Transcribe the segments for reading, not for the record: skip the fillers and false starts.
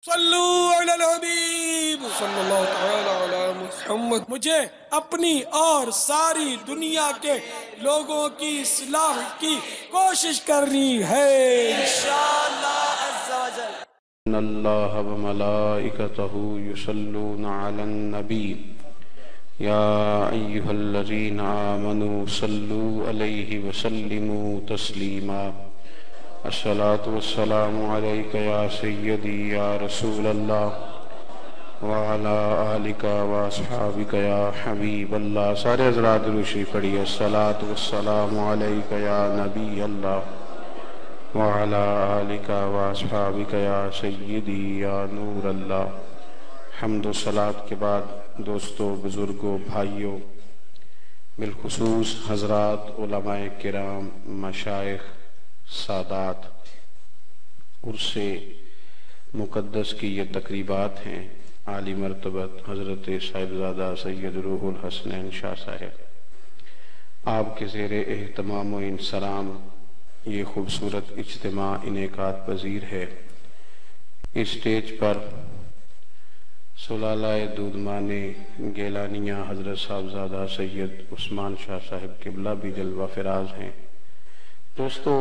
صلو علی الحبیب صلی اللہ تعالی علی محمد۔ مجھے اپنی اور ساری دنیا کے لوگوں کی اصلاح کی کوشش کرنی ہے انشاءاللہ عز و جل۔ ان اللہ وملائکتہ یصلون علی النبی یا ایہا الذین آمنوا صلوا علیہ وسلموا تسلیما۔ الصلاة والسلام علیک یا سیدی یا رسول اللہ وعلی آلک واصحابک یا حبیب اللہ۔ سارے حضرات درود شریف پڑھیے۔ الصلاة والسلام علیک یا نبی اللہ وعلی آلک واصحابک یا سیدی یا نور اللہ۔ حمد و صلاۃ کے بعد دوستو، بزرگوں، بھائیوں، بالخصوص حضرات علماء کرام، مشائخ، سادات، عرص مقدس کی یہ تقریبات ہیں۔ عالی مرتبت حضرت صاحبزادہ سید روح الحسنین شاہ صاحب، آپ کے زیر اہتمام و انصرام یہ خوبصورت اجتماع انعقاد پذیر ہے۔ اس سٹیج پر سلالہ دودمان گیلانیہ حضرت صاحبزادہ سید عثمان شاہ صاحب قبلہ بھی جلوہ فراز ہیں۔ دوستو،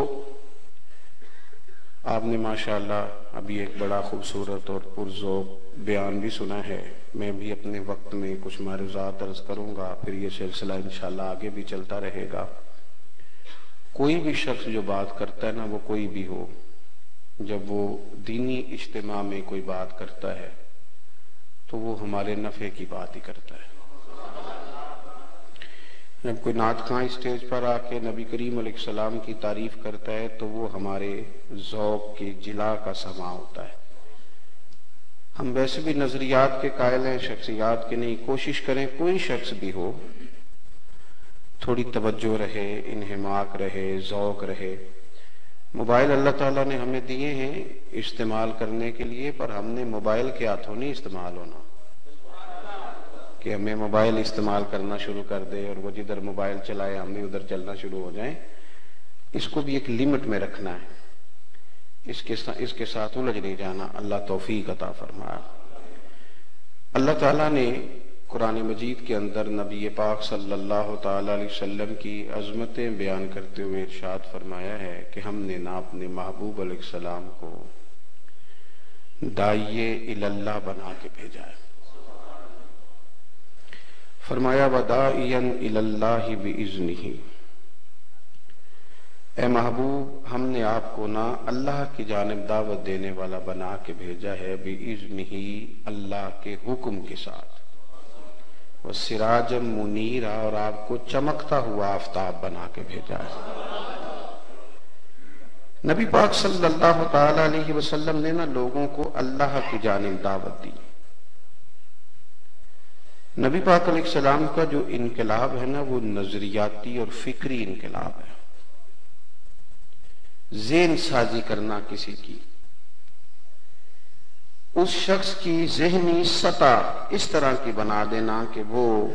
آپ نے ماشاءاللہ ابھی ایک بڑا خوبصورت اور پرذوق بیان بھی سنا ہے۔ میں بھی اپنے وقت میں کچھ معروضات عرض کروں گا، پھر یہ سلسلہ انشاءاللہ آگے بھی چلتا رہے گا۔ کوئی بھی شخص جو بات کرتا ہے نا، وہ کوئی بھی ہو، جب وہ دینی اجتماع میں کوئی بات کرتا ہے تو وہ ہمارے نفع کی بات ہی کرتا ہے۔ جب کوئی نعت خواں اسٹیج پر آ کے نبی کریم علیہ السلام کی تعریف کرتا ہے تو وہ ہمارے ذوق کے جلا کا سماع ہوتا ہے۔ ہم ویسے بھی نظریات کے قائل ہیں، شخصیات کے نہیں۔ کوشش کریں کوئی شخص بھی ہو، تھوڑی توجہ رہے، انہماک رہے، ذوق رہے۔ موبائل اللہ تعالیٰ نے ہمیں دیے ہیں استعمال کرنے کے لیے، پر ہم نے موبائل کے ہاتھوں نہیں استعمال ہونا کہ ہمیں موبائل استعمال کرنا شروع کر دے اور وہ جدھر موبائل چلائے ہم بھی ادھر چلنا شروع ہو جائیں۔ اس کو بھی ایک لیمٹ میں رکھنا ہے، اس کے ساتھ الجھ نہیں جانا۔ اللہ توفیق عطا فرمائے۔ اللہ تعالیٰ نے قرآن مجید کے اندر نبی پاک صلی اللہ تعالیٰ علیہ وسلم کی عظمتیں بیان کرتے ہوئے ارشاد فرمایا ہے کہ ہم نے نہ اپنے محبوب علیہ السلام کو داعیے اللہ بنا کے بھیجا ہے۔ فرمایا وَدَاعِيًا إِلَى اللَّهِ بِإِذْنِهِ، اے محبوب ہم نے آپ کو نہ اللہ کی جانب دعوت دینے والا بنا کے بھیجا ہے، بِإِذْنِهِ اللہ کے حکم کے ساتھ، وَسِرَاجًا مُنِيرًا اور آپ کو چمکتا ہوا آفتاب بنا کے بھیجا ہے۔ نبی پاک صلی اللہ تعالیٰ علیہ وسلم نے نہ لوگوں کو اللہ کی جانب دعوت دی۔ نبی پاک علیہ السلام کا جو انقلاب ہے نا، وہ نظریاتی اور فکری انقلاب ہے۔ ذہن سازی کرنا کسی کی، اس شخص کی ذہنی سطح اس طرح کی بنا دینا کہ وہ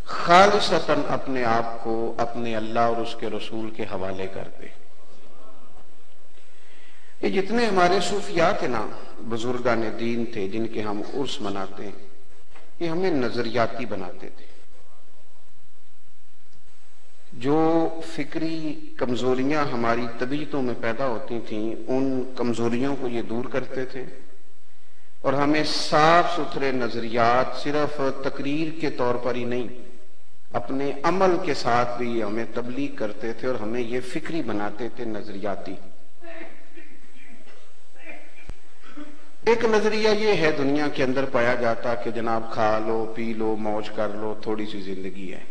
خالصتاً اپنے آپ کو اپنے اللہ اور اس کے رسول کے حوالے کر دے۔ یہ جتنے ہمارے صوفیات ہیں نا، بزرگان دین تھے جن کے ہم عرس مناتے ہیں، یہ ہمیں نظریاتی بناتے تھے۔ جو فکری کمزوریاں ہماری طبیعتوں میں پیدا ہوتی تھیں، ان کمزوریوں کو یہ دور کرتے تھے اور ہمیں صاف ستھرے نظریات صرف تقریر کے طور پر ہی نہیں، اپنے عمل کے ساتھ بھی ہمیں تبلیغ کرتے تھے اور ہمیں یہ فکری بناتے تھے، نظریاتی۔ ایک نظریہ یہ ہے دنیا کے اندر پایا جاتا کہ جناب کھا لو، پی لو، موج کر لو، تھوڑی سی زندگی ہے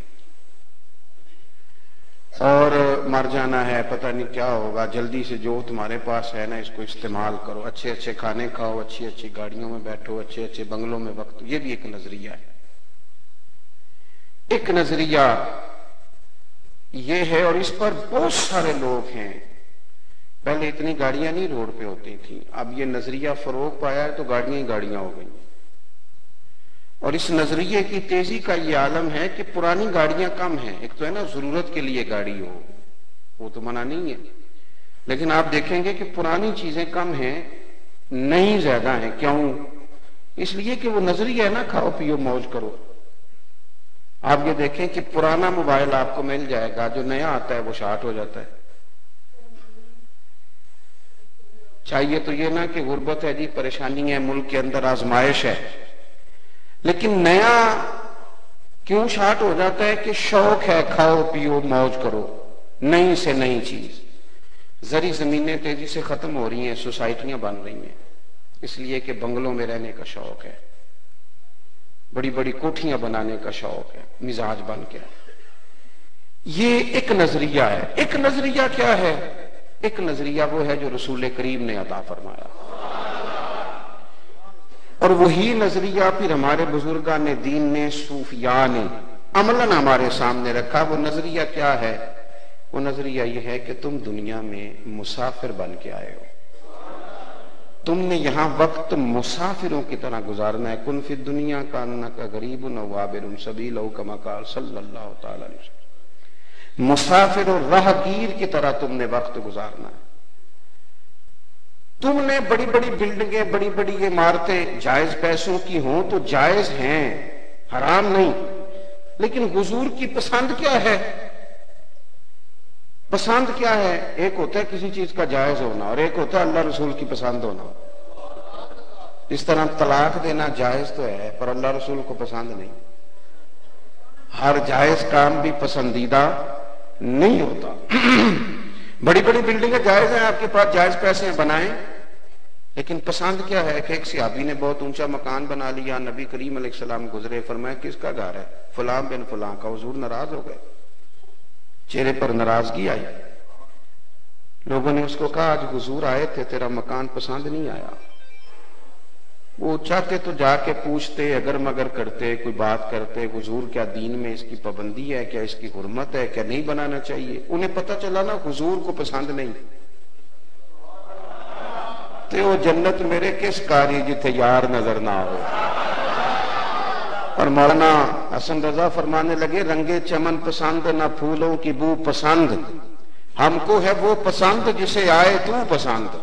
اور مر جانا ہے، پتہ نہیں کیا ہوگا، جلدی سے جو تمہارے پاس ہے نا اس کو استعمال کرو، اچھے اچھے کھانے کھاؤ، اچھی اچھی گاڑیوں میں بیٹھو، اچھے اچھے بنگلوں میں وقت۔ یہ بھی ایک نظریہ ہے۔ ایک نظریہ یہ ہے اور اس پر بہت سارے لوگ ہیں۔ پہلے اتنی گاڑیاں نہیں روڈ پہ ہوتی تھیں، اب یہ نظریہ فروغ پایا ہے تو گاڑیاں ہی گاڑیاں ہو گئی۔ اور اس نظریے کی تیزی کا یہ عالم ہے کہ پرانی گاڑیاں کم ہیں۔ ایک تو ہے نا ضرورت کے لیے گاڑی ہو، وہ تو منع نہیں ہے، لیکن آپ دیکھیں گے کہ پرانی چیزیں کم ہیں، نہیں زیادہ ہیں. کیوں؟ اس لیے کہ وہ نظریہ ہے نا کھاؤ پیو موج کرو. آپ یہ دیکھیں کہ پرانا موبائل آپ کو مل جائے گا، جو نیا آتا ہے وہ شارٹ ہو جاتا ہے. چاہیے تو یہ نا کہ غربت ہے جی، پریشانی ہے ملک کے اندر، آزمائش ہے، لیکن نیا کیوں شارٹ ہو جاتا ہے؟ کہ شوق ہے، کھاؤ پیو موج کرو، نئی سے نئی چیز. زرعی زمینیں تیزی سے ختم ہو رہی ہیں، سوسائٹیاں بن رہی ہیں، اس لیے کہ بنگلوں میں رہنے کا شوق ہے، بڑی بڑی کوٹھیاں بنانے کا شوق ہے، مزاج بن گیا. یہ ایک نظریہ ہے. ایک نظریہ کیا ہے؟ ایک نظریہ وہ ہے جو رسول کریم نے عطا فرمایا، اور وہی نظریہ پھر ہمارے بزرگان دین نے، صوفیاء نے عملاً ہمارے سامنے رکھا. وہ نظریہ کیا ہے؟ وہ نظریہ یہ ہے کہ تم دنیا میں مسافر بن کے آئے ہو، تم نے یہاں وقت مسافروں کی طرح گزارنا ہے. کن فی الدنیا کانک غریب او عابر سبیل او کما قال صلی اللہ تعالی علیہ وسلم. مسافر اور راہگیر کی طرح تم نے وقت گزارنا ہے. تم نے بڑی بڑی بلڈنگیں، بڑی بڑی عمارتیں جائز پیسوں کی ہوں تو جائز ہیں، حرام نہیں، لیکن حضور کی پسند کیا ہے؟ پسند کیا ہے؟ ایک ہوتا ہے کسی چیز کا جائز ہونا، اور ایک ہوتا ہے اللہ رسول کی پسند ہونا. اس طرح طلاق دینا جائز تو ہے پر اللہ رسول کو پسند نہیں. ہر جائز کام بھی پسندیدہ نہیں ہوتا. بڑی بڑی بلڈنگیں جائز ہیں، آپ کے پاس جائز پیسے ہیں، بنائیں، لیکن پسند کیا ہے؟ کہ ایک صحابی نے بہت اونچا مکان بنا لیا، نبی کریم علیہ السلام گزرے، فرمایا کس کا گھر ہے؟ فلاں بن فلاں کا. حضور ناراض ہو گئے، چہرے پر ناراضگی آئی. لوگوں نے اس کو کہا آج حضور آئے تھے، تیرا مکان پسند نہیں آیا. وہ چاہتے تو جا کے پوچھتے، اگر مگر کرتے، کوئی بات کرتے، حضور کیا دین میں اس کی پابندی ہے، کیا اس کی حرمت ہے، کیا نہیں بنانا چاہیے. انہیں پتہ چلا نا حضور کو پسند نہیں. تو وہ جنت میرے کس کاری جتھے یار نظر نہ ہو. اور مولانا حسن رضا فرمانے لگے رنگے چمن پسند نہ پھولوں کی بو پسند، ہم کو ہے وہ پسند جسے آئے تو پسند.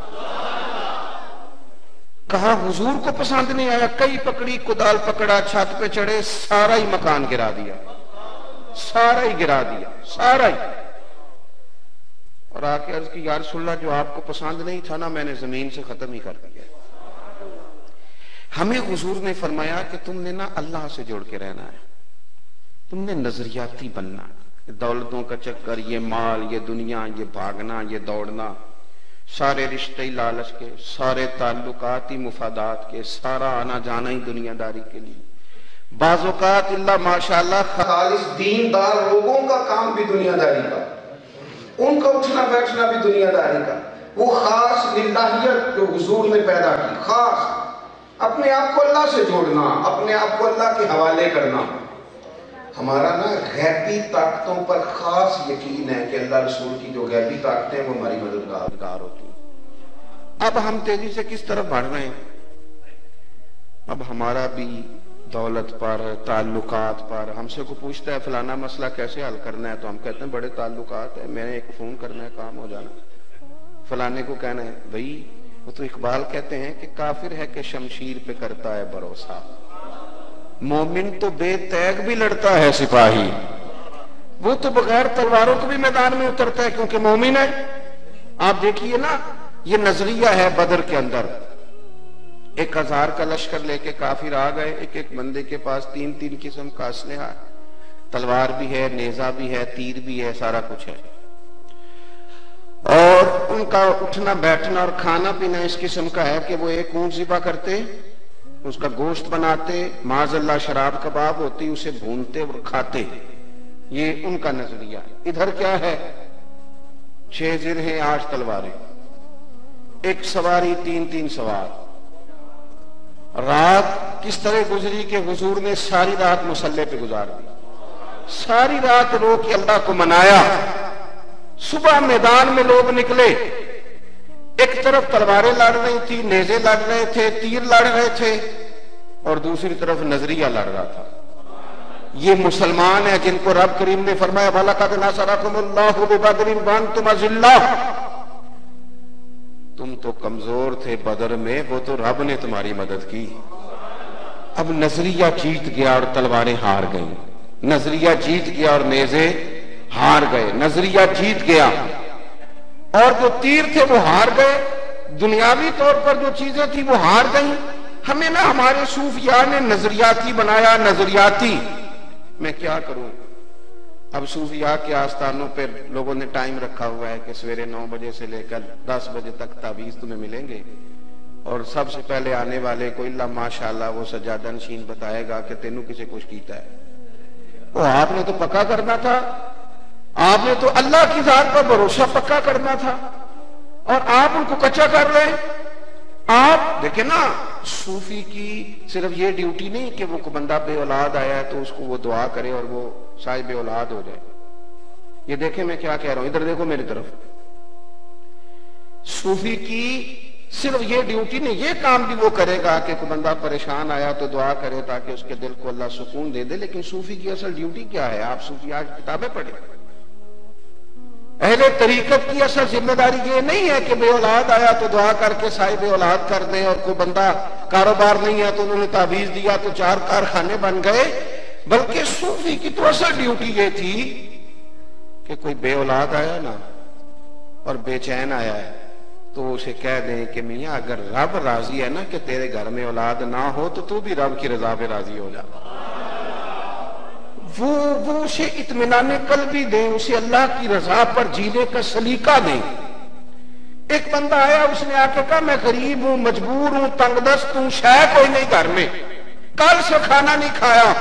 کہا حضور کو پسند نہیں آیا، کئی پکڑی، کدال پکڑا، چھت پہ چڑھے، سارا ہی مکان گرا دیا، سارا ہی گرا دیا، سارا ہی. اور آ کے عرض کی یا رسول اللہ جو آپ کو پسند نہیں تھا نا، میں نے زمین سے ختم ہی کر دیا. ہمیں حضور نے فرمایا کہ تم نے نا اللہ سے جوڑ کے رہنا ہے، تم نے نظریاتی بننا. دولتوں کا چکر، یہ مال، یہ دنیا، یہ بھاگنا، یہ دوڑنا، سارے رشتے لالچ کے، سارے تعلقات ہی مفادات کے، سارا آنا جانا ہی دنیا داری کے لیے. بعض اوقات اللہ ماشاءاللہ خالص دیندار لوگوں کا کام بھی دنیا داری کا، ان کا اٹھنا بیٹھنا بھی دنیا داری کا. وہ خاص للہیت جو حضور نے پیدا کی، خاص اپنے آپ کو اللہ سے جوڑنا، اپنے آپ کو اللہ کے حوالے کرنا. ہمارا نا غیبی طاقتوں پر خاص یقین ہے کہ اللہ رسول کی جو غیبی طاقتیں وہ ہماری مددگار ہوتی ہیں. اب ہم تیزی سے کس طرف بڑھ رہے ہیں؟ اب ہمارا بھی دولت پر، تعلقات پر، ہم سے کو پوچھتا ہے فلانا مسئلہ کیسے حل کرنا ہے تو ہم کہتے ہیں بڑے تعلقات ہیں، میں نے ایک فون کرنا ہے کام ہو جانا. فلانے کو کہنا ہے بھائی، وہ تو اقبال کہتے ہیں کہ کافر ہے کہ شمشیر پہ کرتا ہے بھروسہ، مومن تو بے تیغ بھی لڑتا ہے سپاہی. وہ تو بغیر تلواروں کو بھی میدان میں اترتا ہے کیونکہ مومن ہے. آپ دیکھیے نا، یہ نظریہ ہے بدر کے اندر. 1000 کا لشکر لے کے کافر آ گئے، ایک ایک بندے کے پاس 3 قسم کا اسلحہ، تلوار بھی ہے، نیزہ بھی ہے، تیر بھی ہے، سارا کچھ ہے. اور ان کا اٹھنا بیٹھنا اور کھانا پینا اس قسم کا ہے کہ وہ ایک اونٹ ذبح کرتے، اس کا گوشت بناتے، معاذ اللہ شراب کباب ہوتی، اسے بھونتے اور کھاتے. یہ ان کا نظریہ. ادھر کیا ہے؟ 6 زرہیں 8 تلواریں، ایک سواری 3 سوار. رات کس طرح گزری کہ حضور نے ساری رات مسلح پہ گزار دی، ساری رات رو کے اللہ کو منایا. صبح میدان میں لوگ نکلے، ایک طرف تلواریں لڑ رہی تھی، نیزے لڑ رہے تھے، تیر لڑ رہے تھے، اور دوسری طرف نظریہ لڑ رہا تھا. یہ مسلمان ہیں جن کو رب کریم نے فرمایا وَلَقَدْ نَصَرَكُمُ اللَّهُ بِبَدْرٍ وَأَنْتُمْ أَذِلَّةٌ. تم تو کمزور تھے بدر میں، وہ تو رب نے تمہاری مدد کی۔ اب نظریہ جیت گیا اور تلواریں ہار گئیں، نظریہ جیت گیا اور نیزے ہار گئے، نظریہ جیت گیا اور جو تیر تھے وہ ہار گئے، دنیاوی طور پر جو چیزیں تھی وہ ہار گئیں۔ ہمیں نہ ہمارے صوفیاء نے نظریاتی بنایا، نظریاتی۔ میں کیا کروں؟ اب صوفیاء کے آستانوں پہ لوگوں نے ٹائم رکھا ہوا ہے کہ سویرے 9 بجے سے لے کر 10 بجے تک تعویذ تمہیں ملیں گے، اور سب سے پہلے آنے والے کو اللہ ماشاءاللہ وہ سجادہ نشین بتائے گا کہ تینوں کسے کچھ کیتا ہے۔ وہ آپ نے تو پکا کرنا تھا، آپ نے تو اللہ کی ذات پر بھروسہ پکا کرنا تھا، اور آپ ان کو کچا کر رہے ہیں۔ آپ دیکھیں نا، صوفی کی صرف یہ ڈیوٹی نہیں کہ وہ کو بندہ بے اولاد آیا ہے تو اس کو وہ دعا کرے اور وہ صاحب اولاد ہو جائے۔ یہ دیکھیں میں کیا کہہ رہا ہوں، ادھر دیکھو میری طرف۔ صوفی کی صرف یہ ڈیوٹی نہیں، یہ کام بھی وہ کرے گا کہ کوئی بندہ پریشان آیا تو دعا کرے تاکہ اس کے دل کو اللہ سکون دے دے، لیکن صوفی کی اصل ڈیوٹی کیا ہے؟ آپ صوفی آج کتابیں پڑھیں۔ اہل طریقت کی اصل ذمہ داری یہ نہیں ہے کہ بے اولاد آیا تو دعا کر کے صاحب اولاد کر دیں، اور کوئی بندہ کاروبار نہیں ہے تو انہوں نے تعویذ دیا تو 4 کارخانے بن گئے، بلکہ صوفی کی تو اصل ڈیوٹی یہ تھی کہ کوئی بے اولاد آیا نا اور بے چین آیا ہے تو اسے کہہ دیں کہ میاں اگر رب راضی ہے نا کہ تیرے گھر میں اولاد نہ ہو تو بھی رب کی رضا پہ راضی ہو جا۔ وہ اسے اطمینان قلبی دیں، اسے اللہ کی رضا پر جینے کا سلیقہ دیں۔ ایک بندہ آیا، اس نے آ کے کہا میں غریب ہوں، مجبور ہوں، تنگ دست ہوں، شے کوئی نہیں گھر میں، کل سے کھانا نہیں کھایا۔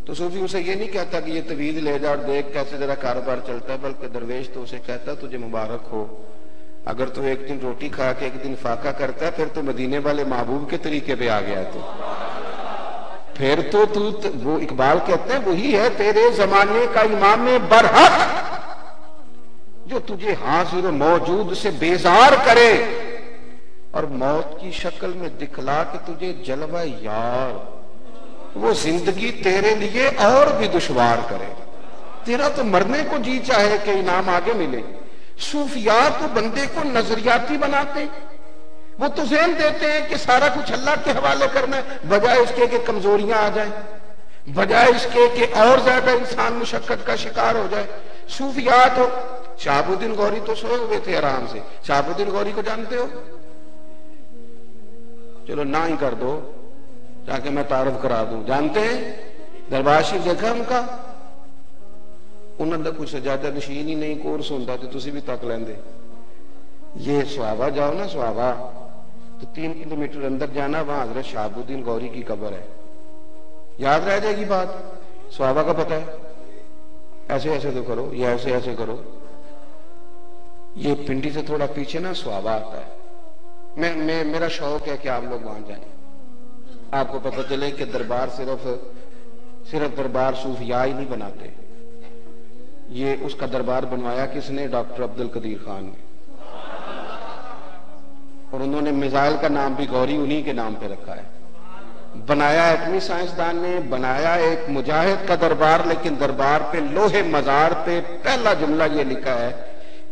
تو صوفی اسے یہ نہیں کہتا کہ یہ تعویذ لے جا اور دیکھ کیسے ذرا کاروبار چلتا ہے، بلکہ درویش تو اسے کہتا تجھے مبارک ہو، اگر تو ایک دن روٹی کھا کے ایک دن فاقہ کرتا ہے پھر تو مدینے والے محبوب کے طریقے پہ آ گیا تو پھر تو وہ اقبال کہتے ہیں وہی ہے تیرے زمانے کا امام برحق جو تجھے حاضر و موجود سے بیزار کرے اور موت کی شکل میں دکھلا کے تجھے جلوہ یار، وہ زندگی تیرے لیے اور بھی دشوار کرے، تیرا تو مرنے کو جی چاہے کہ انعام آگے ملے۔ صوفیاء تو بندے کو نظریاتی بناتے، وہ تو ذہن دیتے ہیں کہ سارا کچھ اللہ کے حوالے کرنا ہے، بجائے اس کے کہ کمزوریاں آ جائیں، بجائے اس کے کہ اور زیادہ انسان مشقت کا شکار ہو جائے۔ صوفیاء تو شہاب الدین غوری تو سوئے ہوئے تھے آرام سے، شہاب الدین غوری کو جانتے ہو؟ چلو نہ ہی کر دو تاکہ میں تعارف کرا دوں، جانتے ہیں؟ دربار شریف دیکھا ان کا؟ انہوں نے کچھ سجادہ نشین ہی نہیں کورس ہوتا تو تسی بھی تک لیندے۔ یہ سوابا جاؤ نا، سوابا تو 3 کلومیٹر اندر جانا، وہاں حضرت شہاب الدین غوری کی قبر ہے، یاد رہ جائے گی بات۔ سوابا کا پتہ ہے؟ ایسے ایسے تو کرو، یا ایسے ایسے کرو، یہ پنڈی سے تھوڑا پیچھے نا سوابا آتا ہے۔ میرا شوق ہے کہ آپ لوگ وہاں جائیں، آپ کو پتہ چلے کہ دربار صرف دربار صوفیاء ہی نہیں بناتے، یہ اس کا دربار بنوایا کس نے؟ ڈاکٹر عبد القدیر خان نے، اور انہوں نے میزائل کا نام بھی غوری انہی کے نام پہ رکھا ہے۔ بنایا ایٹمی سائنسدان نے، بنایا ایک مجاہد کا دربار، لیکن دربار پہ لوہے مزار پہ پہلا جملہ یہ لکھا ہے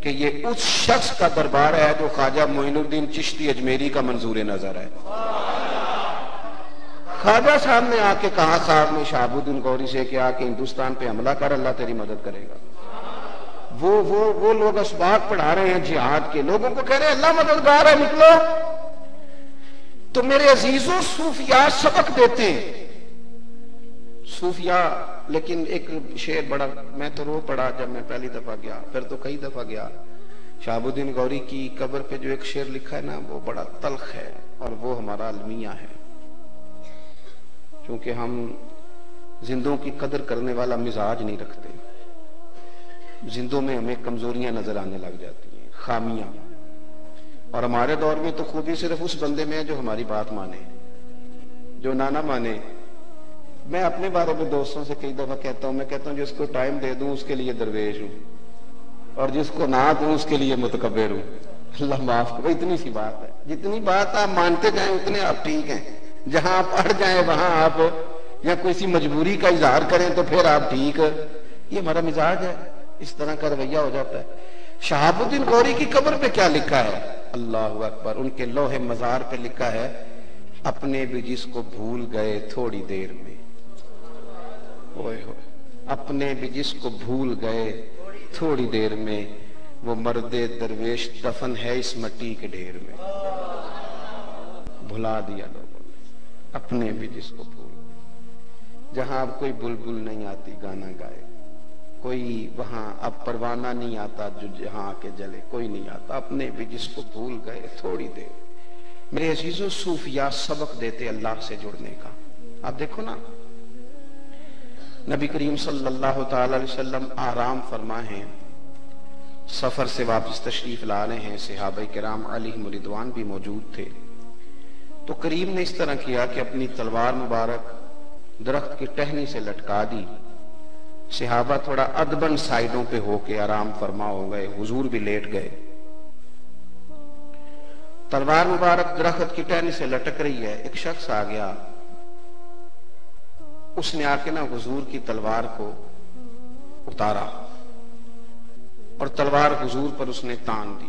کہ یہ اس شخص کا دربار ہے جو خواجہ معین الدین چشتی اجمیری کا منظور نظر ہے۔ خواجہ صاحب نے آ کے کہا صاحب نے شہاب الدین غوری سے کہ آ کے ہندوستان پہ حملہ کر، اللہ تیری مدد کرے گا۔ وہ لوگ اسباق پڑھا رہے ہیں جہاد کے، لوگوں کو کہہ رہے ہیں اللہ مددگار ہے، نکلو۔ تو میرے عزیزوں صوفیاء سبق دیتے ہیں، صوفیاء۔ لیکن ایک شعر بڑا میں تو رو پڑا جب میں پہلی دفعہ گیا، پھر تو کئی دفعہ گیا۔ شہاب الدین غوری کی قبر پہ جو ایک شعر لکھا ہے نا وہ بڑا تلخ ہے، اور وہ ہمارا المیہ ہے، کیونکہ ہم زندوں کی قدر کرنے والا مزاج نہیں رکھتے، زندوں میں ہمیں کمزوریاں نظر آنے لگ جاتی ہیں، خامیاں، اور ہمارے دور میں تو خوبی صرف اس بندے میں ہے جو ہماری بات مانے، جو نہ مانے۔ میں اپنے بارے میں دوستوں سے کئی دفعہ کہتا ہوں جس کو ٹائم دے دوں اس کے لیے درویش ہوں، اور جس کو نہ دوں اس کے لیے متکبر ہوں۔ اللہ معاف کرو، اتنی سی بات ہے، جتنی بات آپ مانتے جائیں اتنے آپ ٹھیک ہیں، جہاں آپ اڑ جائیں وہاں آپ یا کوئی سی مجبوری کا اظہار کریں تو پھر آپ ٹھیک، یہ ہمارا مزاج ہے، اس طرح کا رویہ ہو جاتا ہے۔ شہاب الدین غوری کی قبر پہ کیا لکھا ہے؟ اللہ اکبر. ان کے لوح مزار پہ لکھا ہے اپنے بھی جس کو بھول گئے تھوڑی دیر میں. اوئے ہوئے, اپنے بھی جس کو بھول گئے تھوڑی دیر میں, وہ مرد درویش دفن ہے اس مٹی کے ڈھیر میں. بھلا دیا لوگوں نے اپنے بھی جس کو بھول. جہاں اب کوئی بلبل نہیں آتی گانا گائے, کوئی وہاں اب پروانہ نہیں آتا جو جہاں آ کے جلے, کوئی نہیں آتا. اپنے بھی جس کو بھول گئے تھوڑی دیر. میرے عزیزوں, صوفیاء سبق دیتے اللہ سے جڑنے کا. آپ دیکھو نا, نبی کریم صلی اللہ تعالی علیہ وسلم آرام فرما ہیں, سفر سے واپس تشریف لا رہے ہیں, صحابہ کرام علیہم رضوان بھی موجود تھے. تو کریم نے اس طرح کیا کہ اپنی تلوار مبارک درخت کی ٹہنی سے لٹکا دی. صحابہ تھوڑا ادبن سائیڈوں پہ ہو کے آرام فرما ہو گئے, حضور بھی لیٹ گئے. تلوار مبارک درخت کی ٹہنی سے لٹک رہی ہے, ایک شخص آ گیا, اس نے آ کے نا حضور کی تلوار کو اتارا اور تلوار حضور پر اس نے تان دی.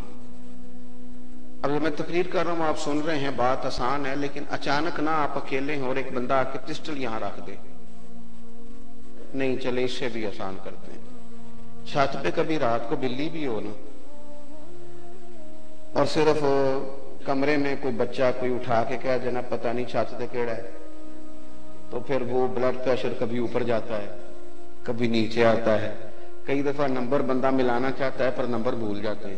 اب میں تقریر کر رہا ہوں, آپ سن رہے ہیں, بات آسان ہے, لیکن اچانک نہ آپ اکیلے ہیں اور ایک بندہ آ کے پسٹل یہاں رکھ دے, نہیں چلے اس سے بھی آسان کرتے ہیں. چھت پہ کبھی رات کو بلی بھی ہو نا, اور صرف کمرے میں کوئی بچہ کوئی اٹھا کے کہہ دینا پتہ نہیں چھت پہ کیڑا ہے, تو پھر وہ بلڈ پریشر کبھی اوپر جاتا ہے کبھی نیچے آتا ہے. کئی دفعہ نمبر بندہ ملانا چاہتا ہے پر نمبر بھول جاتے ہیں,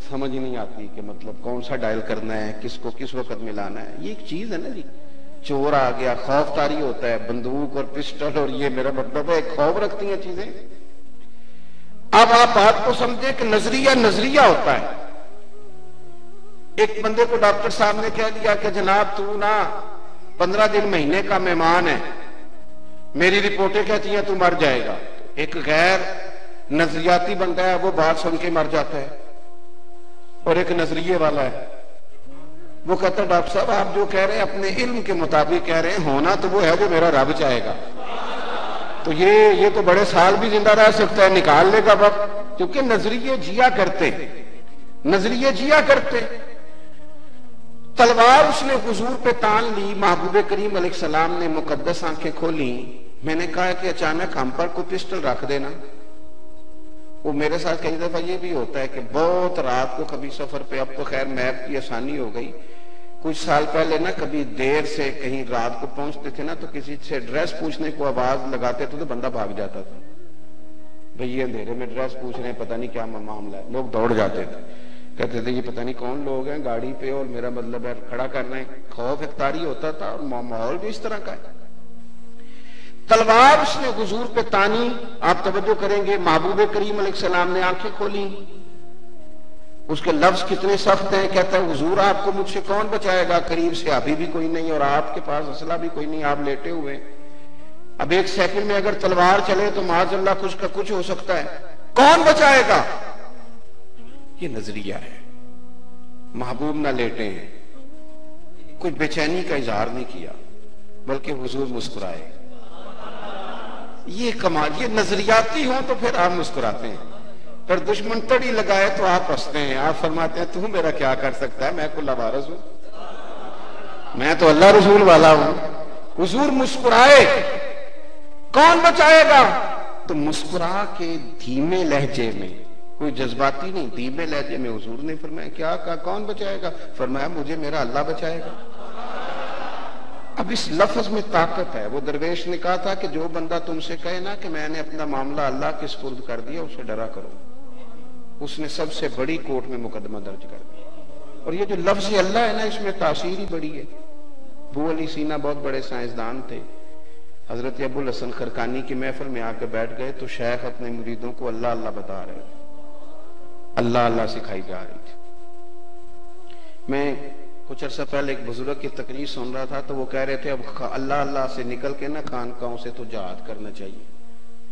سمجھ نہیں آتی کہ مطلب کون سا ڈائل کرنا ہے, کس کو کس وقت ملانا ہے. یہ ایک چیز ہے نا جی, چور آ گیا خوف طاری ہوتا ہے, بندوق اور پسٹل, اور یہ میرا مطلب ہے ایک خوف رکھتی ہیں چیزیں. اب آپ بات کو سمجھیں کہ نظریہ ہوتا ہے. ایک بندے کو ڈاکٹر صاحب نے کہہ دیا کہ جناب تو نا 15 دن مہینے کا مہمان ہے, میری رپورٹیں کہتی ہیں تو مر جائے گا. ایک غیر نظریاتی بندہ ہے, وہ بات سن کے مر جاتا ہے, اور ایک نظریے والا ہے, وہ کہتا ہے ڈاکٹر صاحب آپ جو کہہ رہے ہیں اپنے علم کے مطابق کہہ رہے ہیں, ہونا تو وہ ہے جو میرا رب چاہے گا. تو یہ تو بڑے سال بھی زندہ رہ سکتا ہے, نکالنے کا وقت, کیونکہ نظریے جیا کرتے. تلوار اس نے حضور پہ تان لی, محبوب کریم علیہ السلام نے مقدس آنکھیں کھولی. میں نے کہا کہ اچانک ہم پر کوئی پسٹل رکھ دینا. وہ میرے ساتھ کئی دفعہ یہ بھی ہوتا ہے کہ بہت رات کو کبھی سفر پہ, اب تو خیر میپ کی آسانی ہو گئی, کچھ سال پہلے نا کبھی دیر سے کہیں رات کو پہنچتے تھے نا, تو کسی سے ڈریس پوچھنے کو آواز لگاتے تھے تو بندہ بھاگ جاتا تھا, بھئی یہ اندھیرے میں ڈریس پوچھ رہے ہیں پتہ نہیں کیا معاملہ ہے. لوگ دوڑ جاتے تھے, کہتے تھے یہ پتہ نہیں کون لوگ ہیں گاڑی پہ, اور میرا مطلب ہے کھڑا کرنا ہے. خوف اختیاری ہوتا تھا, اور ماحول بھی اس طرح کا ہے. تلوار اس نے حضور پہ تانی. آپ توجہ کریں گے, محبوب کریم علیہ السلام نے آنکھیں کھولی. اس کے لفظ کتنے سخت ہیں, کہتا ہے حضور آپ کو مجھ سے کون بچائے گا, قریب سے ابھی بھی کوئی نہیں, اور آپ کے پاس اسلحہ بھی کوئی نہیں, آپ لیٹے ہوئے. اب ایک سیکنڈ میں اگر تلوار چلے تو معاذ اللہ کچھ کا کچھ ہو سکتا ہے, کون بچائے گا. یہ نظریہ ہے. محبوب نہ لیٹے ہیں, کوئی بے چینی کا اظہار نہیں کیا, بلکہ حضور مسکرائے. یہ کمال, یہ نظریاتی ہوں تو پھر آپ مسکراتے ہیں, پھر دشمن تڑی لگائے تو آپ ہنستے ہیں. آپ فرماتے ہیں تو میرا کیا کر سکتا ہے, میں کل وارث ہوں, میں تو اللہ رسول والا ہوں. حضور مسکرائے, کون بچائے گا. تو مسکرا کے دھیمے لہجے میں, کوئی جذباتی نہیں, دھیمے لہجے میں حضور نے فرمایا کیا کہا, کون بچائے گا. فرمایا مجھے میرا اللہ بچائے گا. اب اس لفظ میں طاقت ہے. وہ درویش نے کہا تھا کہ جو بندہ تم سے کہے نا کہ میں نے اپنا معاملہ اللہ کے سپرد کر دیا, اسے ڈرا کرو. اس نے سب سے بڑی کورٹ میں مقدمہ درج کر دیا. اور یہ جو لفظ اللہ ہے نا, اس میں تاثیر ہی بڑی ہے. ابو علی سینا بہت بڑے سائنسدان تھے. حضرت ابو الحسن خرقانی کی محفل میں آ کے بیٹھ گئے تو شیخ اپنے مریدوں کو اللہ اللہ بتا رہے تھے, اللہ اللہ سکھائی جا رہی تھی. میں کچھ عرصہ پہلے ایک بزرگ کی تقریر سن رہا تھا, تو وہ کہہ رہے تھے اب اللہ اللہ سے نکل کے نا خانقاہوں سے تو جہاد کرنا چاہیے.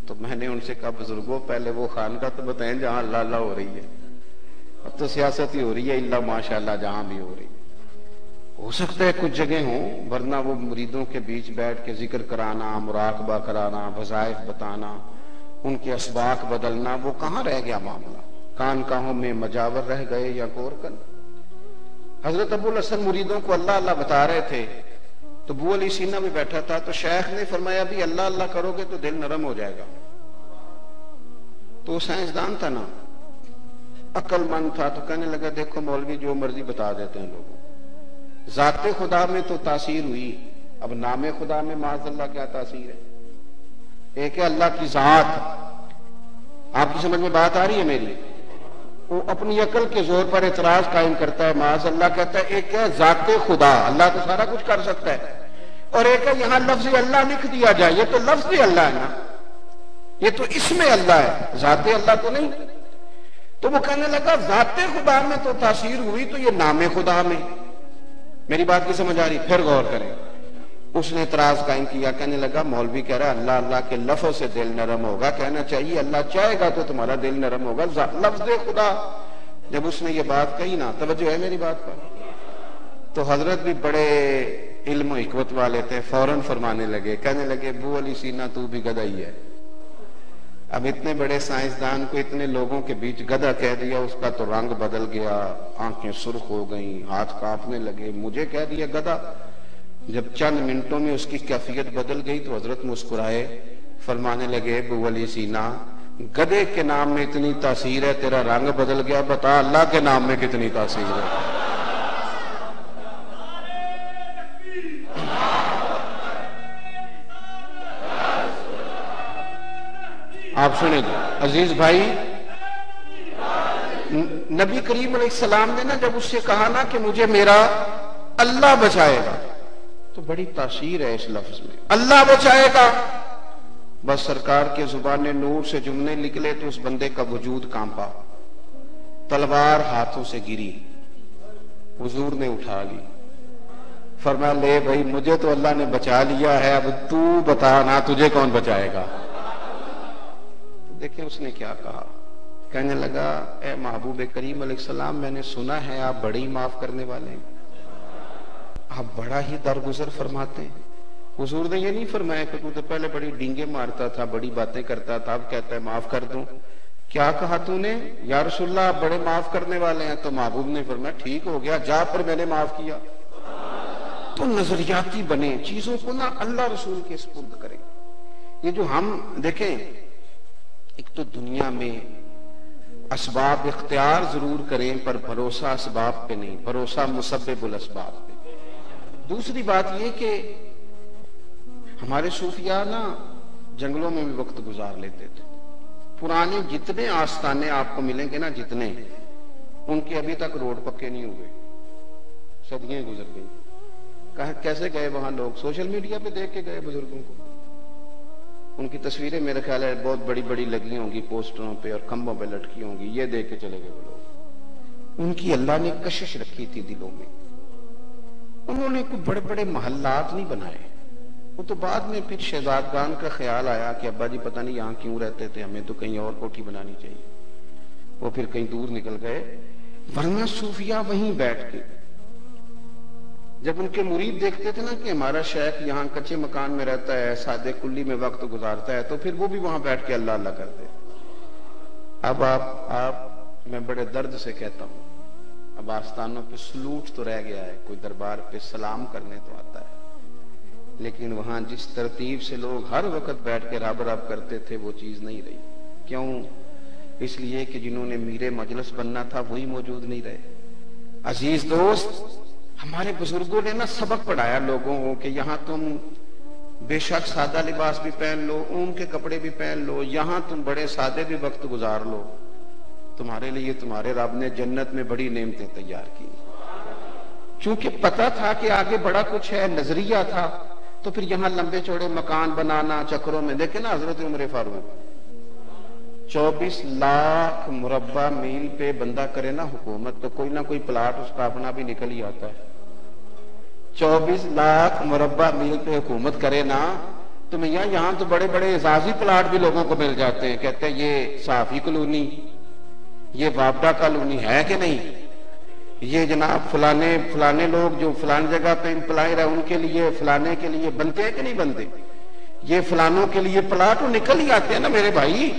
تو میں نے ان سے کہا بزرگوں پہلے وہ خانقاہ تو بتائیں جہاں اللہ اللہ ہو رہی ہے. اب تو سیاست ہی ہو رہی ہے, اللہ ماشاءاللہ جہاں بھی ہو رہی ہے. ہو سکتا ہے کچھ جگہ ہوں, ورنہ وہ مریدوں کے بیچ بیٹھ کے ذکر کرانا, مراقبہ کرانا, وظائف بتانا, ان کے اسباق بدلنا, وہ کہاں رہ گیا معاملہ. خانقاہوں میں مجاور رہ گئے یا گورکن. حضرت ابو الحسن مریدوں کو اللہ اللہ بتا رہے تھے تو ابو علی سینا بھی بیٹھا تھا، تو شیخ نے فرمایا بھی اللہ اللہ کرو گے تو دل نرم ہو جائے گا. تو وہ سائنسدان تھا نا، عقل مند تھا، تو کہنے لگا دیکھو مولوی جو مرضی بتا دیتے ہیں لوگوں، ذات خدا میں تو تاثیر ہوئی، اب نام خدا میں معاذ اللہ کیا تاثیر ہے؟ ایک ہے اللہ کی ذات. آپ کی سمجھ میں بات آ رہی ہے میری؟ وہ اپنی عقل کے زور پر اعتراض قائم کرتا ہے، معاذ اللہ کہتا ہے ایک ہے ذات خدا، اللہ تو سارا کچھ کر سکتا ہے، اور ایک ہے یہاں لفظ اللہ لکھ دیا جائے، یہ تو لفظ اللہ ہے نا، یہ تو اسم اللہ ہے، ذات اللہ تو نہیں. تو وہ کہنے لگا ذات خدا میں تو تاثیر ہوئی تو یہ نام خدا میں. میری بات کی سمجھ آ رہی؟ پھر غور کریں. اس نے اعتراض قائم کیا، کہنے لگا مولوی کہہ رہا اللہ اللہ کے لفظ سے دل نرم ہوگا، کہنا چاہیے اللہ چاہے گا تو تمہارا دل نرم ہوگا، لفظ خدا. جب اس نے یہ بات کہی نا، توجہ ہے میری بات پر، تو حضرت بھی بڑے علم و حکمت والے تھے، فوراً فرمانے لگے، کہنے لگے ابو علی سینا تو بھی گدھا ہی ہے. اب اتنے بڑے سائنسدان کو اتنے لوگوں کے بیچ گدھا کہہ دیا، اس کا تو رنگ بدل گیا، آنکھیں سرخ ہو گئیں، ہاتھ کانپنے لگے، مجھے کہہ دیا گدھا. جب چند منٹوں میں اس کی کیفیت بدل گئی تو حضرت مسکرائے، فرمانے لگے ابو علی سینا گدھے کے نام میں اتنی تاثیر ہے، تیرا رنگ بدل گیا، بتا اللہ کے نام میں کتنی تاثیر ہے. آپ سنیں گے عزیز بھائی، نبی کریم علیہ السلام نے نا جب اس سے کہا نا کہ مجھے میرا اللہ بچائے گا، تو بڑی تاثیر ہے اس لفظ میں، اللہ بچائے گا. بس سرکار کے زبان نور سے جملے نکلے تو اس بندے کا وجود کانپا، تلوار ہاتھوں سے گری، حضور نے اٹھا لی، فرمایا لے بھائی مجھے تو اللہ نے بچا لیا ہے، اب تو بتا نا تجھے کون بچائے گا. دیکھیں اس نے کیا کہا، کہنے لگا اے محبوب کریم علیہ السلام میں نے سنا ہے آپ بڑی معاف کرنے والے ہیں، آپ بڑا ہی درگزر فرماتے ہیں. حضور نے یہ نہیں فرمایا کہ تو پہلے بڑی ڈینگے مارتا تھا، بڑی باتیں کرتا تھا، اب کہتا ہے معاف کر دوں. کیا کہا تو نے؟ یا رسول اللہ آپ بڑے معاف کرنے والے ہیں. تو محبوب نے فرمایا ٹھیک ہو گیا، جا پر میں نے معاف کیا. تو نظریاتی بنے، چیزوں کو نا اللہ رسول کے سپرد کریں. یہ جو ہم دیکھیں، ایک تو دنیا میں اسباب اختیار ضرور کریں پر بھروسہ اسباب پہ نہیں، بھروسہ مسبب الاسباب پہ. دوسری بات یہ کہ ہمارے صوفیاء نا جنگلوں میں بھی وقت گزار لیتے تھے. پرانے جتنے آستانے آپ کو ملیں گے نا، جتنے، ان کے ابھی تک روڈ پکے نہیں ہوئے، صدیاں گزر گئی. کیسے گئے وہاں لوگ؟ سوشل میڈیا پہ دیکھ کے گئے بزرگوں کو. ان کی تصویریں میرے خیال ہے بہت بڑی بڑی لگی ہوں گی پوسٹروں پہ اور کھمبوں پہ لٹکی ہوں گی، یہ دیکھ کے چلے گئے وہ لوگ. ان کی اللہ نے کشش رکھی تھی دلوں میں. انہوں نے کوئی بڑے بڑے محلات نہیں بنائے. وہ تو بعد میں پھر شہزادگان کا خیال آیا کہ ابا جی پتہ نہیں یہاں کیوں رہتے تھے، ہمیں تو کہیں اور کوٹھی بنانی چاہیے. وہ پھر کہیں دور نکل گئے. ورنہ صوفیاء وہیں بیٹھ کے جب ان کے مرید دیکھتے تھے نا کہ ہمارا شیخ یہاں کچے مکان میں رہتا ہے، سادے کلی میں وقت گزارتا ہے، تو پھر وہ بھی وہاں بیٹھ کے اللہ اللہ کرتے. اب آپ میں بڑے درد سے کہتا ہوں، اب آستانوں پہ سلوٹ تو رہ گیا ہے، کوئی دربار پہ سلام کرنے تو آتا ہے، لیکن وہاں جس ترتیب سے لوگ ہر وقت بیٹھ کے رب رب کرتے تھے وہ چیز نہیں رہی. کیوں؟ اس لیے کہ جنہوں نے میر مجلس بننا تھا وہی موجود نہیں رہے. عزیز دوست، ہمارے بزرگوں نے نا سبق پڑھایا لوگوں کو کہ یہاں تم بے شک سادہ لباس بھی پہن لو، اون کے کپڑے بھی پہن لو، یہاں تم بڑے سادے بھی وقت گزار لو، تمہارے لیے تمہارے رب نے جنت میں بڑی نعمتیں تیار کی. چونکہ پتا تھا کہ آگے بڑا کچھ ہے، نظریہ تھا، تو پھر یہاں لمبے چوڑے مکان بنانا چکروں میں. دیکھیں نا حضرت عمر فاروق 24 لاکھ مربع میل پہ بندہ کرے نا حکومت، تو کوئی نہ کوئی پلاٹ اس کا اپنا بھی نکل ہی آتا ہے. 24 لاکھ مربع میل پہ حکومت کرے نا تو میں یہاں تو بڑے بڑے اعزازی پلاٹ بھی لوگوں کو مل جاتے ہیں. کہتے ہیں یہ صحافی کالونی، یہ وابڈا کالونی ہے کہ نہیں، یہ جناب فلانے لوگ جو فلان جگہ پہ امپلائر ہے ان کے لیے فلانے کے لیے بنتے ہیں کہ نہیں بنتے، یہ فلانوں کے لیے پلاٹ نکل ہی آتے ہیں نا میرے بھائی.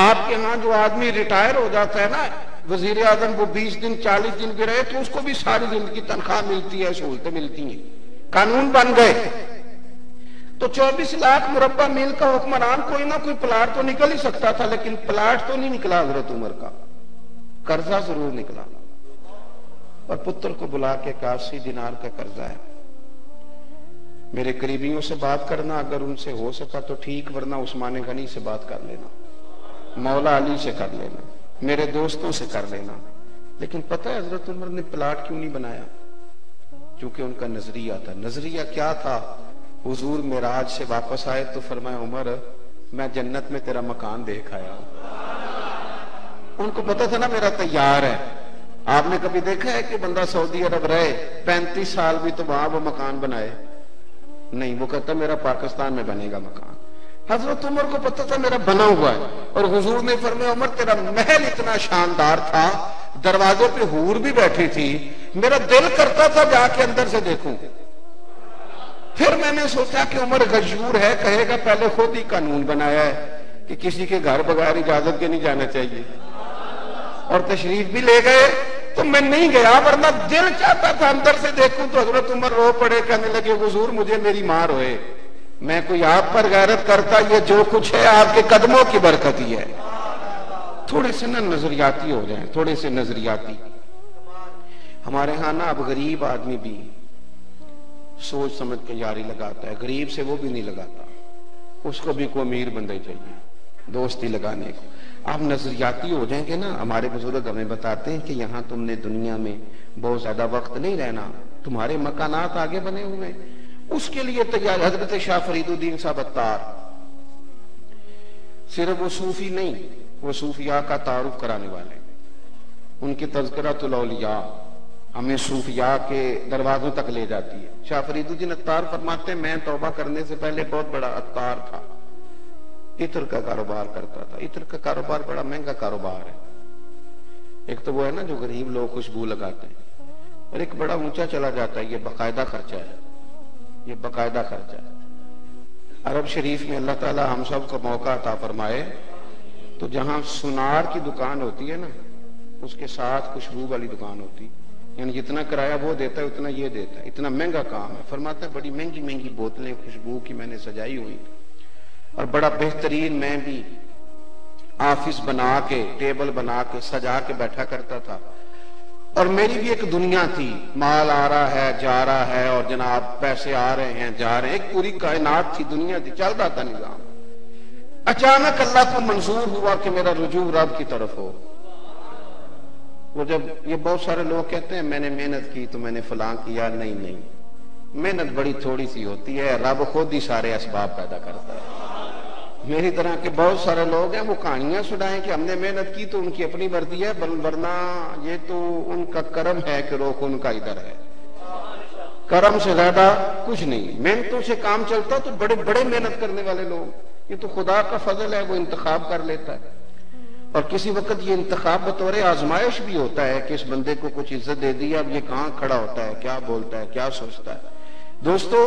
آپ کے ہاں جو آدمی ریٹائر ہو جاتا ہے نا وزیر اعظم وہ 20 دن 40 دن بھی رہے تو اس کو بھی ساری زندگی تنخواہ ملتی ہے، سہولتیں ملتی ہیں، قانون بن گئے۔ تو 24 لاکھ مربع میل کا حکمران کوئی نہ کوئی پلاٹ تو نکل ہی سکتا تھا، لیکن پلاٹ تو نہیں نکلا حضرت عمر کا، قرضہ ضرور نکلا۔ اور پتر کو بلا کے 80 دینار کا قرضہ ہے، میرے قریبیوں سے بات کرنا، اگر ان سے ہو سکا تو ٹھیک، ورنہ عثمان غنی سے بات کر لینا، مولا علی سے کر لینا، میرے دوستوں سے کر لینا۔ لیکن پتہ ہے حضرت عمر نے پلاٹ کیوں نہیں بنایا؟ کیونکہ ان کا نظریہ تھا۔ نظریہ کیا تھا؟ حضور معراج سے واپس آئے تو فرمایا عمر میں جنت میں تیرا مکان دیکھ آیا ہوں۔ ان کو پتہ تھا نا میرا تیار ہے۔ آپ نے کبھی دیکھا ہے کہ بندہ سعودی عرب رہے 35 سال بھی تو وہاں وہ مکان بنائے؟ نہیں، وہ کہتا میرا پاکستان میں بنے گا مکان۔ حضرت عمر کو پتہ تھا میرا بنا ہوا ہے، اور حضور نے فرمایا عمر تیرا محل اتنا شاندار تھا، دروازے پہ حور بھی بیٹھی تھی، میرا دل کرتا تھا جا کے اندر سے دیکھوں۔ پھر میں نے سوچا کہ عمر غیور ہے، کہے گا پہلے خود ہی قانون بنایا ہے کہ کسی کے گھر بغیر اجازت کے نہیں جانا چاہیے، اور تشریف بھی لے گئے تو میں نہیں گیا، ورنہ دل چاہتا تھا اندر سے دیکھوں۔ تو حضرت عمر رو پڑے، کہنے لگے حضور مجھے میری ماں روئے، میں کوئی آپ پر غیرت کرتا، یہ جو کچھ ہے آپ کے قدموں کی برکت ہی ہے۔ تھوڑے سے نا نظریاتی ہو جائیں، تھوڑے سے نظریاتی۔ ہمارے ہاں نا اب غریب آدمی بھی سوچ سمجھ کے یاری لگاتا ہے، غریب سے وہ بھی نہیں لگاتا، اس کو بھی کوئی امیر بندے چاہیے دوستی لگانے کو۔ آپ نظریاتی ہو جائیں گے نا، ہمارے بزرگ ہمیں بتاتے ہیں کہ یہاں تم نے دنیا میں بہت زیادہ وقت نہیں رہنا، تمہارے مکانات آگے بنے ہوئے، اس کے لیے تیار۔ حضرت شاہ فرید الدین صاحب اتار صرف وہ صوفی نہیں، وہ صوفیاء کا تعارف کرانے والے، ان کی تذکرۃ الاولیاء ہمیں صوفیاء کے دروازوں تک لے جاتی ہے۔ شاہ فرید الدین اتار فرماتے ہیں میں توبہ کرنے سے پہلے بہت بڑا عطار تھا، عطر کا کاروبار کرتا تھا۔ عطر کا کاروبار بڑا مہنگا کاروبار ہے، ایک تو وہ ہے نا جو غریب لوگ خوشبو لگاتے ہیں، اور ایک بڑا اونچا چلا جاتا ہے، یہ باقاعدہ خرچہ ہے، یہ باقاعدہ خرچہ ہے۔ عرب شریف میں اللہ تعالی ہم سب کو موقع عطا فرمائے تو جہاں سنار کی دکان ہوتی ہے نا، اس کے ساتھ خوشبو والی دکان ہوتی، یعنی جتنا کرایہ وہ دیتا ہے اتنا یہ دیتا ہے، اتنا مہنگا کام ہے۔ فرماتا ہے بڑی مہنگی مہنگی بوتلیں خوشبو کی میں نے سجائی ہوئی، اور بڑا بہترین میں بھی آفس بنا کے ٹیبل بنا کے سجا کے بیٹھا کرتا تھا، اور میری بھی ایک دنیا تھی، مال آ رہا ہے جا رہا ہے، اور جناب پیسے آ رہے ہیں جا رہے ہیں، ایک پوری کائنات تھی، دنیا تھی، چل رہا تھا نظام۔ اچانک اللہ کو منظور ہوا کہ میرا رجوع رب کی طرف ہو۔ وہ جب یہ بہت سارے لوگ کہتے ہیں میں نے محنت کی تو میں نے فلاں کیا، نہیں نہیں، محنت بڑی تھوڑی سی ہوتی ہے، رب خود ہی سارے اسباب پیدا کرتا ہے۔ میری طرح کے بہت سارے لوگ ہیں وہ کہانیاں سنائیں کہ ہم نے محنت کی تو ان کی اپنی مرضی ہے، ورنہ یہ تو ان کا کرم ہے کہ روک ان کا ادھر ہے، کرم سے زیادہ کچھ نہیں۔ محنتوں سے کام چلتا تو بڑے بڑے محنت کرنے والے لوگ، یہ تو خدا کا فضل ہے، وہ انتخاب کر لیتا ہے، اور کسی وقت یہ انتخاب بطور آزمائش بھی ہوتا ہے کہ اس بندے کو کچھ عزت دے دی، اب یہ کہاں کھڑا ہوتا ہے، کیا بولتا ہے، کیا سوچتا ہے۔ دوستو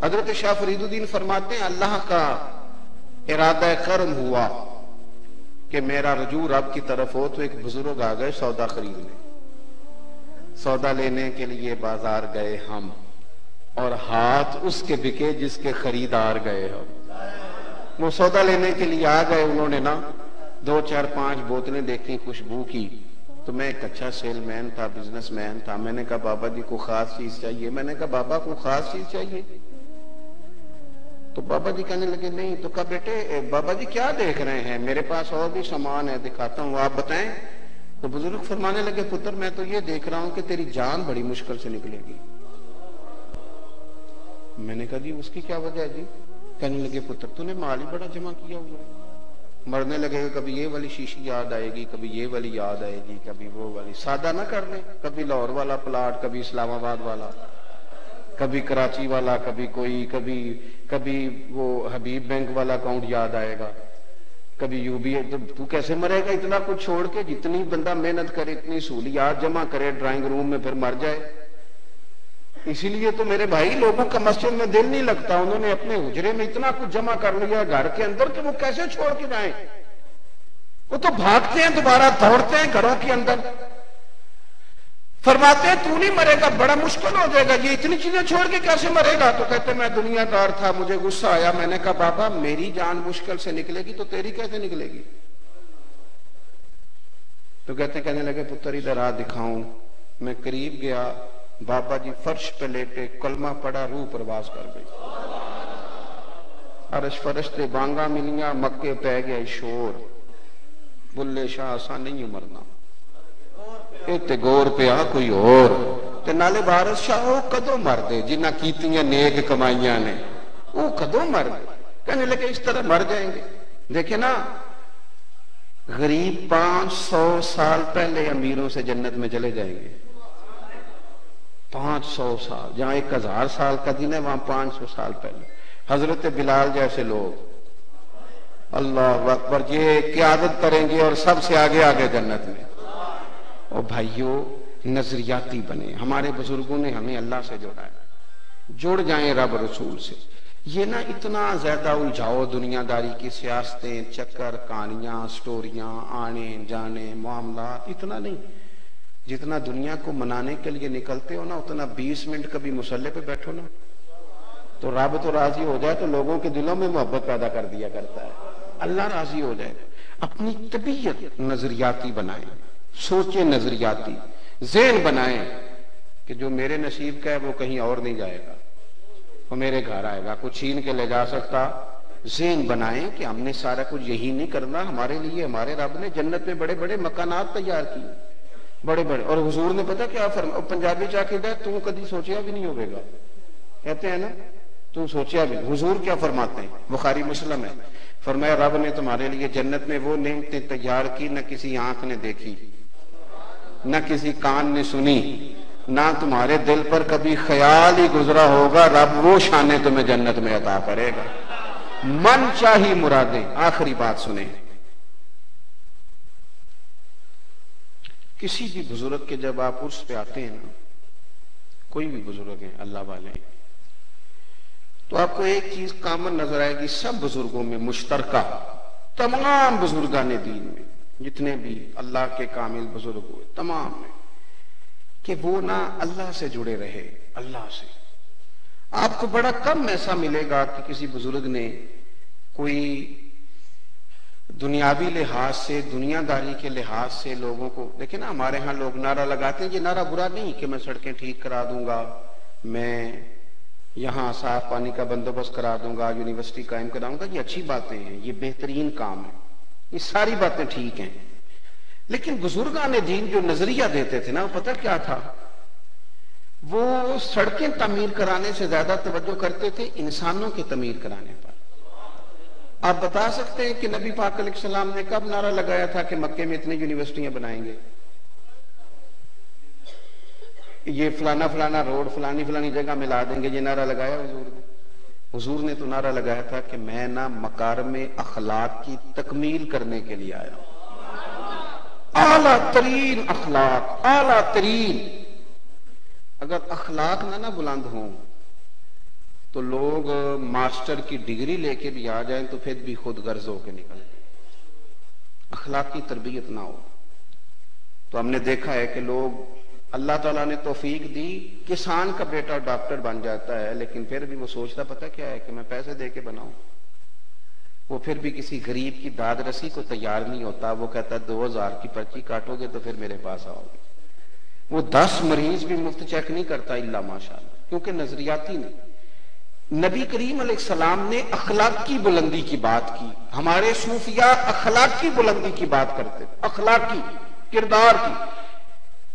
حضرت شاہ فرید الدین فرماتے ہیں اللہ کا ارادہ کرم ہوا کہ میرا رجوع رب کی طرف ہو، تو ایک بزرگ آ گئے سودا خریدنے، سودا لینے کے لیے بازار گئے ہم، اور ہاتھ اس کے بکے جس کے خریدار گئے ہم۔ وہ سودا لینے کے لیے آ گئے، انہوں نے نا 2 4 5 بوتلیں دیکھی خوشبو کی، تو میں ایک اچھا سیل مین تھا، بزنس مین تھا، میں نے کہا بابا جی کو خاص چیز چاہیے، میں نے کہا بابا کو خاص چیز چاہیے، تو بابا جی کہنے لگے نہیں، تو کہا بیٹے بابا جی کیا دیکھ رہے ہیں، میرے پاس اور بھی سامان ہے دکھاتا ہوں، آپ بتائیں۔ تو بزرگ فرمانے لگے پتر میں تو یہ دیکھ رہا ہوں کہ تیری جان بڑی مشکل سے نکلے گی۔ میں نے کہا جی اس کی کیا وجہ ہے جی؟ کہنے لگے پتر تو نے مال ہی بڑا جمع کیا ہوا ہے، مرنے لگے گا کبھی یہ والی شیشی یاد آئے گی، کبھی یہ والی یاد آئے گی، کبھی وہ والی، سادہ نہ کر لیں، کبھی لاہور والا پلاٹ، کبھی اسلام آباد والا، کبھی کراچی والا، کبھی کوئی، کبھی وہ حبیب بینک والا اکاؤنٹ یاد آئے گا، کبھی یو بی اے۔ تو کیسے مرے گا اتنا کچھ چھوڑ کے؟ جتنی بندہ محنت کرے، اتنی سہولیات جمع کرے ڈرائنگ روم میں، پھر مر جائے۔ اسی لیے تو میرے بھائی لوگوں کا مسجد میں دل نہیں لگتا، انہوں نے اپنے حجرے میں اتنا کچھ جمع کر لیا گھر کے اندر کہ وہ کیسے چھوڑ کے جائیں۔ وہ تو بھاگتے ہیں دوبارہ دوڑتے ہیں گھروں کے اندر. فرماتے ہیں تو نہیں مرے گا, بڑا مشکل ہو جائے گا, یہ اتنی چیزیں چھوڑ کے کیسے مرے گا؟ تو کہتے ہیں میں دنیا دار تھا, مجھے غصہ آیا, میں نے کہا بابا میری جان مشکل سے نکلے گی تو تیری کیسے نکلے گی؟ تو کہنے لگے پتر ادھر آ دکھاؤں. میں قریب گیا, بابا جی فرش پہ لیٹے, کلمہ پڑا, روح پرواز کر گئی. عرش فرشتے بانگا ملیاں, مکے پہ گیا شور, بلے شاہ آسان نہیں مرنا, تے گور پہ آ کوئی اور, تے نالے بارش شاہ وہ کدو مر دے جنہ کیتیاں نیک کمائیاں نے, وہ کدو مر دے. کہنے لگے اس طرح مر جائیں گے. دیکھیں نا, غریب 500 سال پہلے امیروں سے جنت میں چلے جائیں گے. 500 سال, جہاں 1000 سال کا دن ہے وہاں 500 سال پہلے. حضرت بلال جیسے لوگ اللہ اکبر یہ قیادت کریں گے اور سب سے آگے آگے جنت میں. اور بھائیوں نظریاتی بنے, ہمارے بزرگوں نے ہمیں اللہ سے جوڑا ہے, جڑ جائیں رب رسول سے. یہ نہ اتنا زیادہ الجھاؤ دنیا داری کی سیاستیں, چکر, کہانیاں, سٹوریاں, آنے جانے, معاملات, اتنا نہیں. جتنا دنیا کو منانے کے لیے نکلتے ہو نا, اتنا 20 منٹ کبھی مصلے پہ بیٹھو نا, تو رب تو راضی ہو جائے تو لوگوں کے دلوں میں محبت پیدا کر دیا کرتا ہے. اللہ راضی ہو جائے. اپنی طبیعت نظریاتی بنائیں, سوچیں نظریاتی, ذہن بنائیں کہ جو میرے نصیب کا ہے وہ کہیں اور نہیں جائے گا, وہ میرے گھر آئے گا, کچھ چھین کے لے جا سکتا. ذہن بنائیں کہ ہم نے سارا کچھ یہی نہیں کرنا, ہمارے لیے ہمارے رب نے جنت میں بڑے بڑے مکانات تیار کیے, بڑے بڑے. اور حضور نے پتہ کیا فرمایا, پنجابی چاقیدہ ہے, تو کدی سوچیا بھی نہیں ہوگے گا, کہتے ہیں نا تو سوچیا بھی. حضور کیا فرماتے ہیں, بخاری مسلم ہے, فرمایا رب نے تمہارے لیے جنت میں وہ نعمتیں تیار کی نہ کسی آنکھ نے دیکھی, نہ کسی کان نے سنی, نہ تمہارے دل پر کبھی خیال ہی گزرا ہوگا. رب وہ شانیں تمہیں جنت میں عطا کرے گا, من چاہی مرادیں. آخری بات سنیں, کسی بھی بزرگ کے جب آپ عرس پہ آتے ہیں نا, کوئی بھی بزرگ ہیں اللہ والے, تو آپ کو ایک چیز کامن نظر آئے گی سب بزرگوں میں مشترکہ, تمام بزرگان دین میں جتنے بھی اللہ کے کامل بزرگ ہوئے تمام میں, کہ وہ نہ اللہ سے جڑے رہے. اللہ سے آپ کو بڑا کم ایسا ملے گا کہ کسی بزرگ نے کوئی دنیاوی لحاظ سے, دنیا داری کے لحاظ سے لوگوں کو. دیکھیں نا ہمارے ہاں لوگ نعرہ لگاتے ہیں, یہ نعرہ برا نہیں کہ میں سڑکیں ٹھیک کرا دوں گا, میں یہاں صاف پانی کا بندوبست کرا دوں گا, یونیورسٹی قائم کراؤں گا, یہ اچھی باتیں ہیں, یہ بہترین کام ہے, یہ ساری باتیں ٹھیک ہیں. لیکن بزرگان دین جو نظریہ دیتے تھے نا, وہ پتہ کیا تھا, وہ سڑکیں تعمیر کرانے سے زیادہ توجہ کرتے تھے انسانوں کی تعمیر کرانے پر. آپ بتا سکتے ہیں کہ نبی پاک علیہ السلام نے کب نعرہ لگایا تھا کہ مکے میں اتنی یونیورسٹیاں بنائیں گے, یہ فلانا فلانا روڈ فلانی فلانی جگہ ملا دیں گے, یہ نعرہ لگایا حضور نے؟ حضور نے تو نعرہ لگایا تھا کہ میں نہ مکارم اخلاق کی تکمیل کرنے کے لیے آیا ہوں. اعلیٰ ترین اخلاق, اعلیٰ ترین. اگر اخلاق نہ بلند ہوں تو لوگ ماسٹر کی ڈگری لے کے بھی آ جائیں تو پھر بھی خود غرض ہو کے نکل جائیں. اخلاق کی تربیت نہ ہو تو ہم نے دیکھا ہے کہ لوگ, اللہ تعالیٰ نے توفیق دی, کسان کا بیٹا ڈاکٹر بن جاتا ہے, لیکن پھر بھی وہ سوچتا پتہ کیا ہے کہ میں پیسے دے کے بناؤں. وہ پھر بھی کسی غریب کی داد رسی کو تیار نہیں ہوتا. وہ کہتا ہے 2000 کی پرچی کاٹو گے تو پھر میرے پاس آؤ گے. وہ 10 مریض بھی مفت چیک نہیں کرتا الا ماشاءاللہ, کیونکہ نظریاتی نہیں. نبی کریم علیہ السلام نے اخلاق کی بلندی کی بات کی. ہمارے صوفیاء اخلاق کی بلندی کی بات کرتے, اخلاق کی, کردار کی.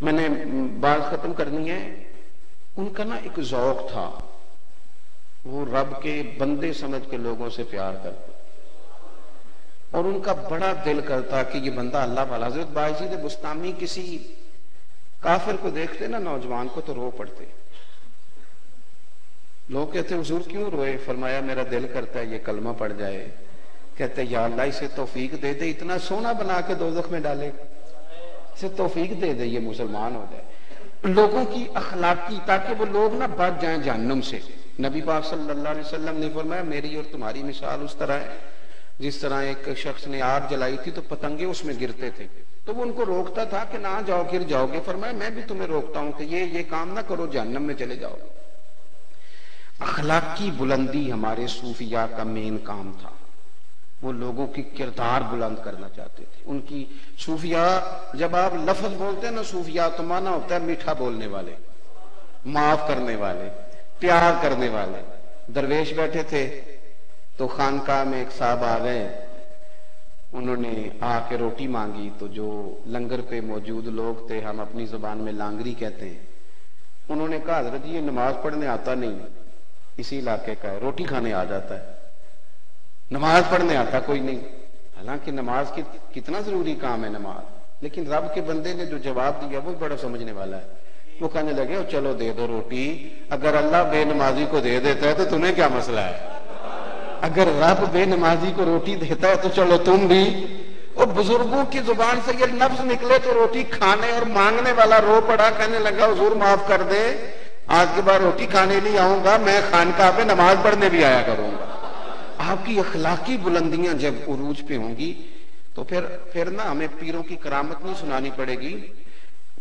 میں نے بات ختم کرنی ہے. ان کا نا ایک ذوق تھا, وہ رب کے بندے سمجھ کے لوگوں سے پیار کرتے, اور ان کا بڑا دل کرتا کہ یہ بندہ اللہ والا. حضرت باعزید بستامی کسی کافر کو دیکھتے نا, نوجوان کو, تو رو پڑتے. لوگ کہتے حضور کیوں روئے؟ فرمایا میرا دل کرتا ہے یہ کلمہ پڑھ جائے. کہتے یا اللہ اسے توفیق دے دے, اتنا سونا بنا کے دوزخ میں ڈالے, اسے توفیق دے دے یہ مسلمان ہو جائے. لوگوں کی اخلاقی, تاکہ وہ لوگ نہ بچ جائیں جہنم سے. نبی پاک صلی اللہ علیہ وسلم نے فرمایا میری اور تمہاری مثال اس طرح ہے جس طرح ایک شخص نے آگ جلائی تھی تو پتنگے اس میں گرتے تھے، تو وہ ان کو روکتا تھا کہ نہ جاؤ گر جاؤ گے، فرمایا میں بھی تمہیں روکتا ہوں کہ یہ کام نہ کرو، جہنم میں چلے جاؤ گے۔ اخلاقی بلندی ہمارے صوفیاء کا مین کام تھا، وہ لوگوں کی کردار بلند کرنا چاہتے تھے۔ ان کی صوفیاء، جب آپ لفظ بولتے ہیں نا صوفیاء، تو معنی ہوتا ہے میٹھا بولنے والے، معاف کرنے والے، پیار کرنے والے۔ درویش بیٹھے تھے تو خانقاہ میں ایک صاحب آ گئے، انہوں نے آ کے روٹی مانگی، تو جو لنگر پہ موجود لوگ تھے، ہم اپنی زبان میں لانگری کہتے ہیں، انہوں نے کہا حضرت یہ نماز پڑھنے آتا نہیں، اسی علاقے کا ہے، روٹی کھانے آ جاتا ہے، نماز پڑھنے آتا کوئی نہیں۔ حالانکہ نماز کی کتنا ضروری کام ہے نماز، لیکن رب کے بندے نے جو جواب دیا وہ بڑا سمجھنے والا ہے۔ وہ کہنے لگے چلو دے دو روٹی، اگر اللہ بے نمازی کو دے دیتا ہے تو تمہیں کیا مسئلہ ہے؟ اگر رب بے نمازی کو روٹی دیتا ہے تو چلو تم بھی۔ اور بزرگوں کی زبان سے یہ لفظ نکلے تو روٹی کھانے اور مانگنے والا رو پڑا، کہنے لگا حضور معاف کر دے، آج کے بعد روٹی کھانے نہیں آؤں گا، میں خانقاہ پہ نماز پڑھنے بھی آیا کروں گا۔ آپ کی اخلاقی بلندیاں جب عروج پہ ہوں گی تو پھر نا ہمیں پیروں کی کرامت نہیں سنانی پڑے گی،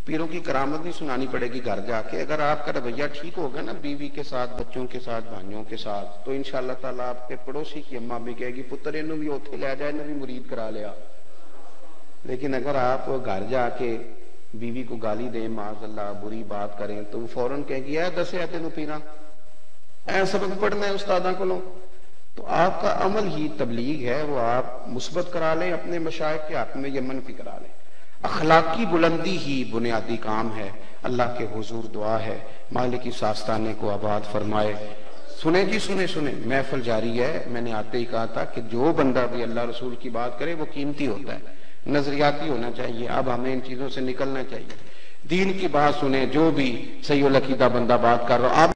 پیروں کی کرامت نہیں سنانی پڑے گی گھر جا کے۔ اگر آپ کا رویہ ٹھیک ہوگا نا بیوی کے ساتھ، بچوں کے ساتھ، بھائیوں کے ساتھ، تو انشاءاللہ تعالیٰ آپ کے پڑوسی کی اماں بھی کہے گی پتر انہوں بھی اوتھے لے جائے، انہوں بھی مرید کرا لیا۔ لیکن اگر آپ گھر جا کے بیوی کو گالی دیں، معاذ اللہ بری بات کریں، تو وہ فوراً کہے گی اے دسے تینوں پیرا، اے سبق پڑھنا ہے استاداں کو۔ تو آپ کا عمل ہی تبلیغ ہے، وہ آپ مثبت کرا لیں اپنے مشائخ کے حق میں یا منفی کرا لیں۔ اخلاقی بلندی ہی بنیادی کام ہے۔ اللہ کے حضور دعا ہے مالک اس آستانے کو آباد فرمائے۔ سنیں جی سنیں، محفل جاری ہے۔ میں نے آتے ہی کہا تھا کہ جو بندہ بھی اللہ رسول کی بات کرے وہ قیمتی ہوتا ہے، نظریاتی ہونا چاہیے۔ اب ہمیں ان چیزوں سے نکلنا چاہیے، دین کی بات سنیں، جو بھی صحیح العقیدہ بندہ بات کر رہا آپ